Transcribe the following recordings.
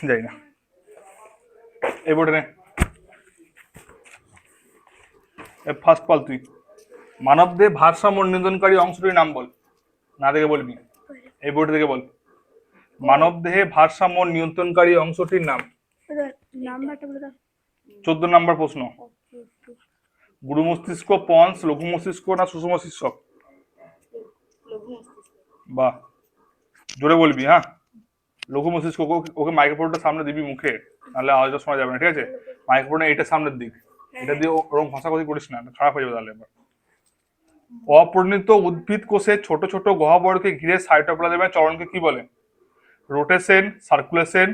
যাই না এই বোর্ডে নে ফার্স্ট পাল তুই মানবদেহে ভারসাম্য নিয়ন্ত্রণকারী অংশটির নাম বল না দেখে বলবি এই বোর্ড থেকে বল মানবদেহে ভারসাম্য নিয়ন্ত্রণকারী অংশটির নাম 14 নম্বর প্রশ্ন গুরু মস্তিষ্ক পন্স লঘু মস্তিষ্ক না সূক্ষ্ম মস্তিষ্ক বাহ জোরে বলবি হ্যাঁ লঘু মস্তিষ্ক ওকে মাইক্রোফোনটা সামনে দিবি মুখে নাহলে আওয়াজটা শোনা যাবে না ঠিক আছে মাইক্রোফোনে এইটা সামনের দিক এটা দিয়ে ওরকম ঘষাঘষি করিস না খারাপ হয়ে যাবে তাহলে এবার অপরিণত উদ্ভিদ কোষে ছোট ছোট গহ্বরকে ঘিরে সাইটোপ্লাজমের চলনকে কি বলে রোটেশন সার্কুলেশন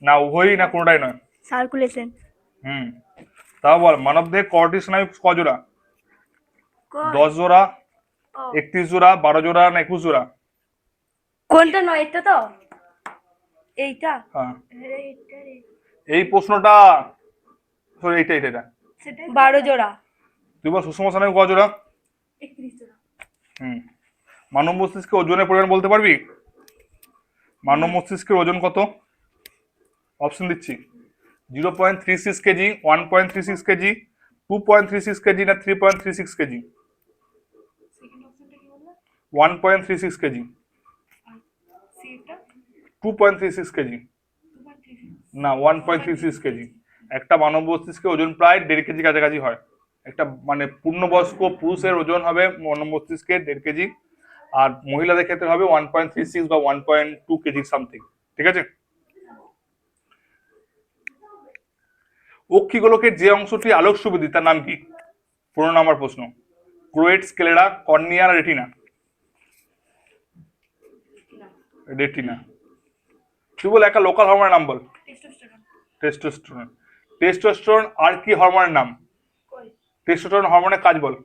না উভয়ই না কোনোটাই নয় সার্কুলেশন তাও বল মানবদেহে কটি স্নায়ু কজোড়া 10 জোড়া 31 জোড়া 12 জোড়া না 21 জোড়া কোনটা নয় এটা তো এইটা হ্যাঁ এই প্রশ্নটা সরি এইটা 12 জোড়া তুই বল সুষম স্নায়ু কজোড়া 31 জোড়া মানব মস্তিষ্কের ওজনের পরিমাণ বলতে পারবি মানব মস্তিষ্কের ওজন কত অপশন দিচ্ছি 0.36 কেজি 1.36 কেজি 2.36 কেজি না 3.36 কেজি 1.36 কেজি 2.36 কেজি না 1.36 কেজি একটা মানব মস্তিষ্কের ওজন প্রায় 1.5 কেজি কাছাকাছি হয় একটা মানে পূর্ণবয়স্ক পুরুষের ওজন হবে মানব মস্তিষ্কের 1.5 কেজি আর মহিলাদের ক্ষেত্রে হবে 1.36 বা 1.2 কেজি সামথিং ঠিক আছে অক্ষিগোলকের যে অংশটি আলোক সুবিধি তার নাম কি 15 নম্বর প্রশ্ন ক্রোয়েট স্কেলেরা কর্নিয়া রেটিনা রেটিনা তুই বল একটা লোকাল হরমোনের নাম বল টেস্টোস্টেরন টেস্টোস্টেরন আর কি হরমোনের নাম টেস্টোস্টেরন হরমোনের কাজ বল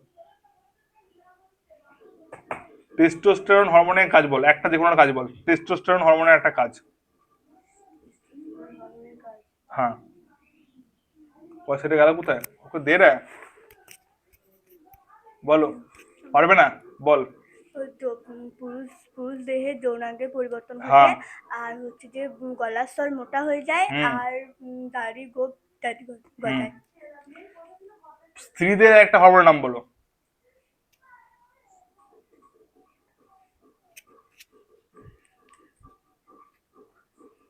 টেস্টোস্টেরন হরমোনের কাজ বল একটা যে কোনো কাজ বল টেস্টোস্টেরন হরমোনের একটা কাজ হ্যাঁ পয়সাটা গেল কোথায় ওকে দে রে বলো পারবে না বল পুরুষ দেহে যৌনাঙ্গের পরিবর্তন ঘটে আর হচ্ছে যে গলার স্বর মোটা হয়ে যায় আর দাড়ি গোপ গজায় স্ত্রীদের একটা হরমোনের নাম বলো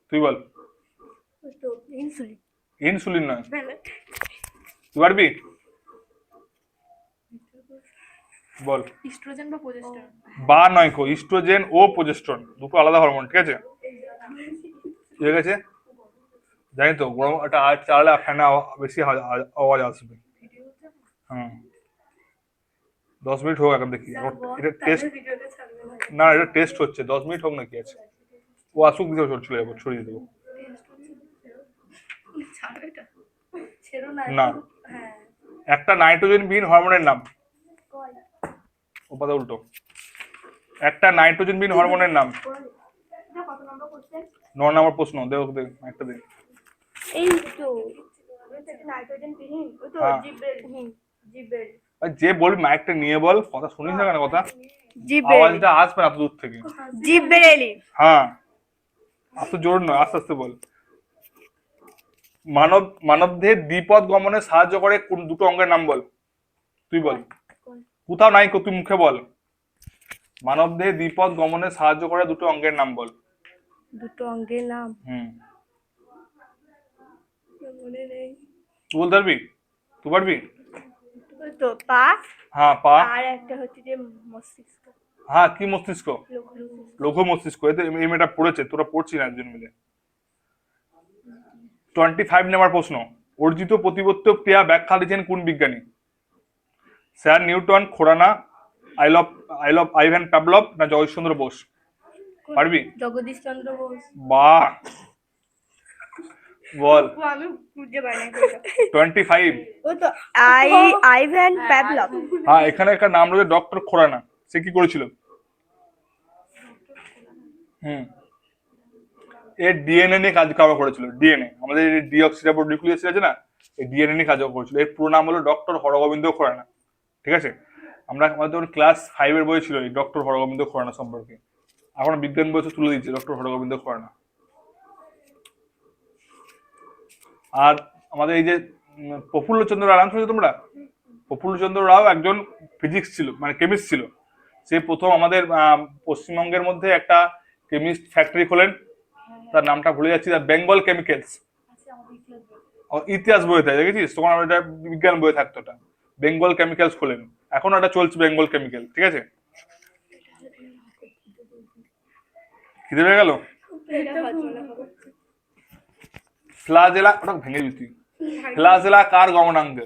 তুই বল ইনসুলিন ইনসুলিন নয় তুই পারবি বল ইস্ট্রোজেন বা প্রোজেস্টেরন বা নয় কো ইস্ট্রোজেন ও প্রোজেস্টেরন দুটো আলাদা হরমোন ঠিক আছে ঠিক আছে জানি তো গরম একটা আর চালালে ফ্যানে বেশি আওয়াজ আসবে হ্যাঁ 10 মিনিট হোক এখন দেখি এটা টেস্ট না এটা টেস্ট হচ্ছে 10 মিনিট হোক না কি আছে ও আসুক দিতে চলে যাবো ছড়িয়ে দেবো না একটা নাইট্রোজেন বিহীন হরমোনের নাম ও পাতা উল্টো একটা নাইট্রোজেন বিহীন হরমোনের নাম 9 নম্বর প্রশ্ন দেখ একটা দে এই তো নাইট্রোজেন বিহীন ওই তো জিবেল যে বলবি মাইকটা নিয়ে বল কথা শুনিস না কেন কথা আওয়াজটা আসবে না দূর থেকে জিবেরেলি হ্যাঁ এত জোর নয় আস্তে আস্তে বল মানবদেহের দ্বিপদ গমনে সাহায্য করে কোন দুটো অঙ্গের নাম বল তুই বল কোথাও নাই তুই মুখে বল মানবদেহে দ্বিপদ গমনে সাহায্য করে দুটো অঙ্গের নাম বল দুটো অঙ্গের নাম মনে নেই তুই বলতে পারবি তুই পারবি তো পা হ্যাঁ পা আর একটা হচ্ছে যে মস্তিষ্ক হ্যাঁ কি মস্তিষ্ক লঘু মস্তিষ্ক এতে এই মেয়েটা পড়েছে তোরা পড়ছি না একজন মিলে 25 নম্বর প্রশ্ন অর্জিত প্রতিবর্ত ক্রিয়া ব্যাখ্যা দিয়েছেন কোন বিজ্ঞানী স্যার নিউটন খোরানা আইলভ আইভ্যান প্যাভলভ না জগদীশচন্দ্র বোস পারবি জগদীশ চন্দ্র বোস বাহ বল আমি বুঝতে পারি না 25 ও তো আইভ্যান প্যাভলভ হ্যাঁ এখানে একটা নাম রয়েছে ডক্টর খোরানা সে কি করেছিল এর ডিএনএ নিয়ে কাজ করেছিল ডিএনএ আমাদের ডিঅক্সিরাইবোনিউক্লিয়াস আছে না এই ডিএনএ নিয়ে কাজ করেছিল এর পুরো নাম হলো ডক্টর হরগোবিন্দ খোরানা ঠিক আছে আমাদের ক্লাস 5 এর বই ছিল এই ডক্টর হরগোবিন্দ খোরানা সম্পর্কে এখন বিজ্ঞান বই তুলে দিচ্ছে ডক্টর হরগোবিন্দ খোরানা আর আমাদের এই যে প্রফুল্লচন্দ্র রায় নাম শুনেছো তোমরা? প্রফুল্লচন্দ্র রাও একজন ফিজিক্স ছিল, মানে কেমিস্ট ছিল। সে প্রথম আমাদের পশ্চিমবঙ্গের মধ্যে একটা কেমিস্ট ফ্যাক্টরি খোলেন, তার নামটা ভুলে যাচ্ছি, বেঙ্গল কেমিক্যালস। ইতিহাস বইতে দেখেছিস, তখন আমরা এটা বিজ্ঞান বইয়ে থাকতো, ওটা বেঙ্গল কেমিক্যালস খোলেন, এখন এটা চলছে বেঙ্গল কেমিক্যাল, ঠিক আছে। খিদে পেয়ে গেল। ফ্লাজেলা, ওটা ভেঙে দিতি। ফ্লাজেলা কার গমনাঙ্গ?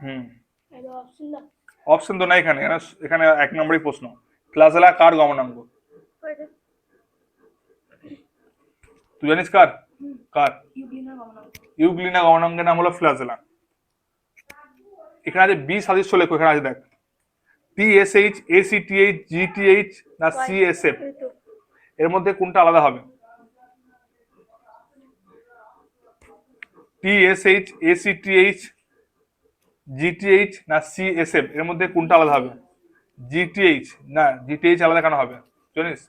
হুম, অপশন তো নাই এখানে, এখানে এক নম্বরই প্রশ্ন, ফ্লাজেলা কার গমনাঙ্গ? তুই জানিস কার? কার? ইউগ্লিনা গমনাঙ্গের নাম হলো ফ্লাজেলা। এখানে আছে বি সাদৃশ্য লেখো, এখানে আছে দেখ, টিএসএইচ, এসিটিএইচ, জিটিএইচ না সিএসএফ, এর মধ্যে কোনটা আলাদা হবে? টিএসএইচ, এসিটিএইচ, জিটিএইচ না সিএসএফ, এর মধ্যে কোনটা আলাদা হবে? জিটিএইচ না, জিটিএইচ আলাদা কেন হবে জানিস?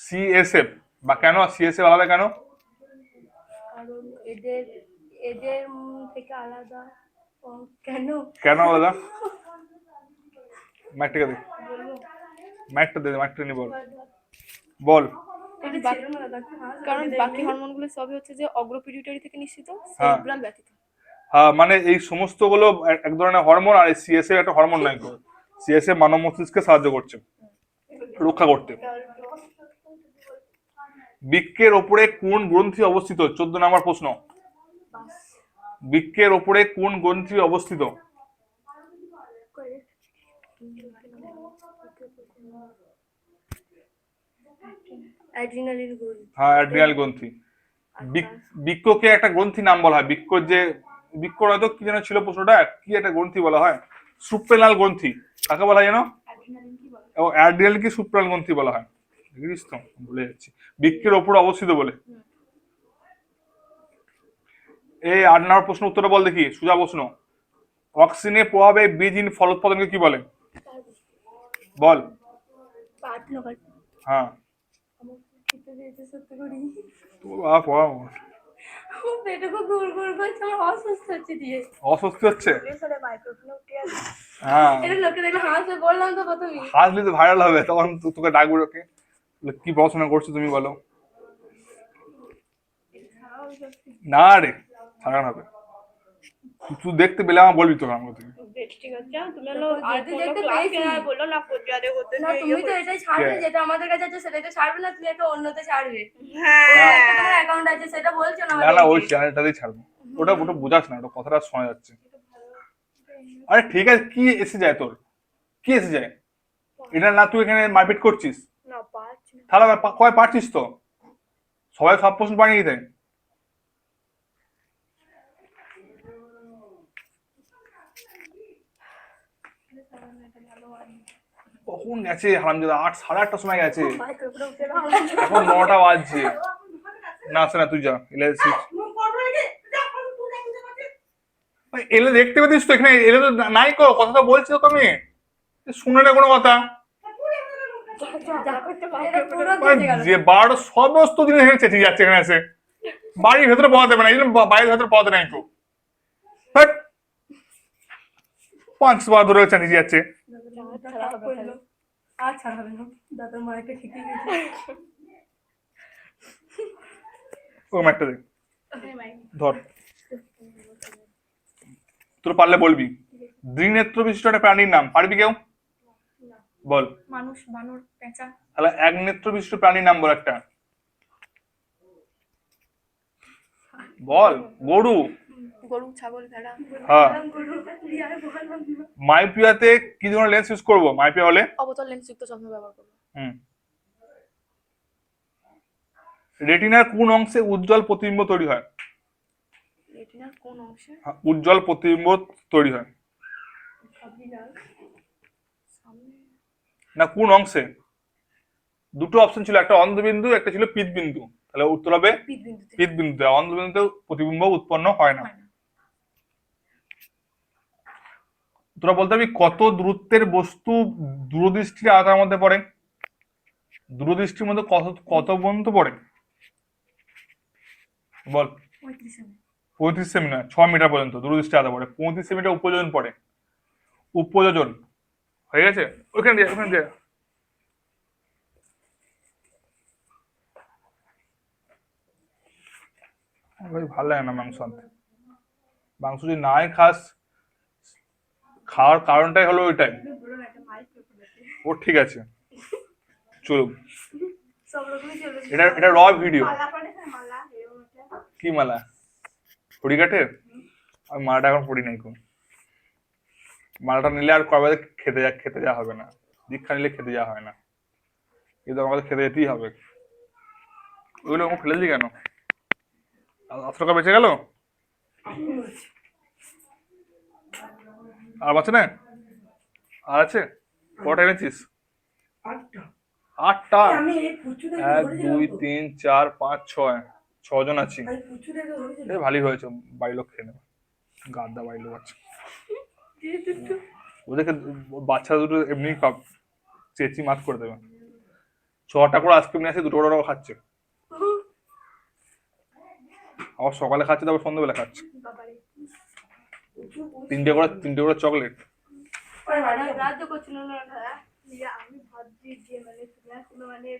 সিএসএফ, বা কেন সিএসএফ আলাদা কেন? কারণ এদের এদের থেকে আলাদা। কেন কেন আলাদা? ম্যাটটা দে, ম্যাটটা দে, ম্যাটটা নি বল, বল। কারণ বাকি হরমোনগুলো সবই হচ্ছে যে অগ্রপিটিউটারি থেকে নিঃসৃত, সেরিব্রাল ব্যতীত। হ্যাঁ, মানে এই সমস্ত গুলো এক ধরনের হরমোন, আর সিএসএফ একটা হরমোন নাই, সিএসএফ মানব মস্তিষ্কে সাহায্য করছে, রক্ষা করতে। বৃক্কের ওপরে কোন গ্রন্থি অবস্থিত? 14 নম্বর প্রশ্ন। বৃক্কের ওপরে কোন গ্রন্থি অবস্থিত? অ্যাড্রিনালিন গ্রন্থি। হ্যাঁ, অ্যাড্রিনাল গ্রন্থি। বৃক্ককে একটা গ্রন্থি নাম বলা হয়, বৃক্ক যে বৃক্ক হয়তো কি যেন ছিল প্রশ্নটা, কি একটা গ্রন্থি বলা হয়, সুপ্রেনাল গ্রন্থি কাকে বলা হয় যেন? ও অ্যাড্রিনাল কি সুপ্রেনাল গ্রন্থি বলা হয়, দেখিস তো ভুলে যাচ্ছি, বৃক্কের ওপর অবস্থিত বলে। এই 8 নম্বর প্রশ্ন উত্তরটা বল দেখি, সোজা প্রশ্ন। অক্সিজেনের প্রভাবে বীজহীন ফলোৎপাদনকে কি বলে? বল। হ্যাঁ, অস্বস্তি হচ্ছে। হ্যাঁ, হাসলি তো ভাইরাল হবে, তখন তোকে ডাকবো, ওকে কি পড়াশোনা করছো তুমি বলো। না রে, সারান হবে, তুই দেখতে পেলে আমার বলবি তো আমাকে তুই। ঠিক আছে, তুমি আর দেখতে পেয়েছি বলো না, প্রচারে হতে না, তুমি তো এটাই ছাড়বে যেটা আমাদের কাছে আছে সেটাই তো ছাড়বে না, তুমি একটা অন্যতে ছাড়বে। হ্যাঁ, তোমার অ্যাকাউন্ট আছে সেটা বলছো না? না না, ওই চ্যানেলটাতেই ছাড়বো, ওটা ওটা বোঝাস না, ওটা কথাটা শোনা যাচ্ছে। আরে ঠিক আছে, কি এসে যায় তোর, কি এসে যায়? এটা না তুই এখানে মারপিট করছিস? না, পারছি না। তাহলে কয় পারছিস তো, সবাই সব প্রশ্ন বানিয়ে দেয়। কখন গেছে হারামজাদা, 8, 8:30 সময় গেছে, এখন 9টা বাজছে। না আসে না, তুই যা, এলে দেখতে পেতিস তো, এখানে এলে তো নাই কো, কথাটা বলছি তো, তুমি শুনে না কোনো কথা। যে 12 সমস্ত দিন এখানে চেঁচিয়ে যাচ্ছে, এখানে এসে বাড়ির ভেতরে পাওয়া যাবে না, এই জন্য বাইরের ভেতরে পাওয়া নাই কেউ, 5 বার ধরে চেঁচিয়ে যাচ্ছে। ও ম্যাটটা দেখ, ধর, তোর পারলে বলবি। দ্বিনেত্র বিশিষ্ট একটা প্রাণীর নাম পারবি কেউ? বল। মানুষ, বানর, পেঁচা। তাহলে এক নেত্র বিশিষ্ট প্রাণীর নাম বল একটা, বল। গরু, গরু, ছাগল, ভেড়া। হ্যাঁ। মাইপিয়াতে কি ধরনের লেন্স ইউজ করবো? মাইপিয়া হলে অবতল লেন্স যুক্ত চশমা ব্যবহার করব। রেটিনার কোন অংশে উজ্জ্বল প্রতিবিম্ব তৈরি হয়? রেটিনার কোন অংশে উজ্জ্বল প্রতিবিম্ব তৈরি হয়? না, কোন অংশে? দুটো অপশন ছিল, একটা অন্ধবিন্দু, একটা ছিল পিতবিন্দু, তাহলে উত্তর হবে পিতবিন্দু। অন্ধবিন্দুতে প্রতিবিম্ব উৎপন্ন হয় না। তোরা বলতে পারবি কত দূরত্বের বস্তু দূরদৃষ্টির আওতার মধ্যে পড়ে? দূরদৃষ্টির মধ্যে কত কত পর্যন্ত পড়ে? বল। 35 সেমি নয়, 6 মিটার পর্যন্ত দূরদৃষ্টি আলাদা পড়ে। 35 সেমিটার উপযোজন পড়ে, উপযোজন হয়ে গেছে। ওখানে দিয়ে, ওখানে দিয়ে। ভাই ভালো লাগে না মাংস আনতে। মাংস যদি নাই খাস, খাওয়ার কারণটাই হলো ওইটাই। ও ঠিক আছে, চলুক। সব রকমই চলবে। এটা এটা র ভিডিও। কি মালা? পড়ি কাঠের? আমি মালাটা এখন পড়ি নাই কোন। মালাটা নিলে আর কবে খেতে যাওয়া হবে না। দীক্ষা নিলে খেতে যাওয়া হয় না, কিন্তু আমাদের খেতে যেতেই হবে। ওইগুলো আমার ফেলেছি কেন? 8 টাকা বেঁচে গেল। আর বাঁচে না? আর আছে? কটা এনেছিস? 8টা। 1 2 3 4 5 6, 6 জন আছি। ভালোই হয়েছে, বাড়ির লোক খেয়ে নেবে। গাদ্দা বাড়ির লোক আছে ওদেরকে। বাচ্চা দুটো এমনি চেঁচি মাছ করে দেবে। 6টা করে আইসক্রিম নিয়ে আসে, 2টো করে ওরা খাচ্ছে। আবার সকালে খাচ্ছে, তারপর সন্ধ্যাবেলা খাচ্ছে। 3টে করে চকলেট। রাজ্য করছিল না। আমি ভাবছি যে মানে তুমি আসলে মানে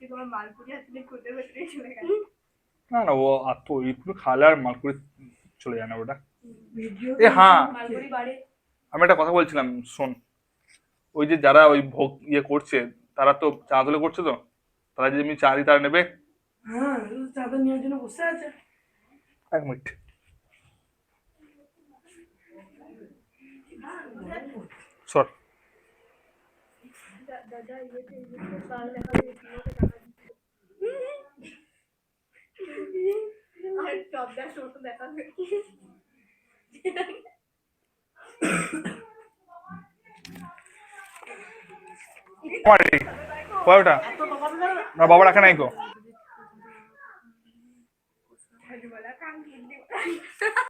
তোমার মালপুরি আসলে কোথায় কোথায় চলে গেল। না না, ও আর তো একটু খালে আর মালপুরি চলে যায় না ওটা। এ হ্যাঁ, মালপুরি বাড়ে। আমি একটা কথা বলছিলাম, শোন। ওই যে যারা ওই ভোগ করছে, তারা তো চাঁদলে করছে তো, তারা যদি এমনি চা দিই তারা নেবে। হ্যাঁ, চাদর নেওয়ার জন্য বসে আছে। 1 মিনিট। সর। দাদা আর টপ দাস মতো দেখাবে। কয়টা? না বাবা রাখে নাই গো।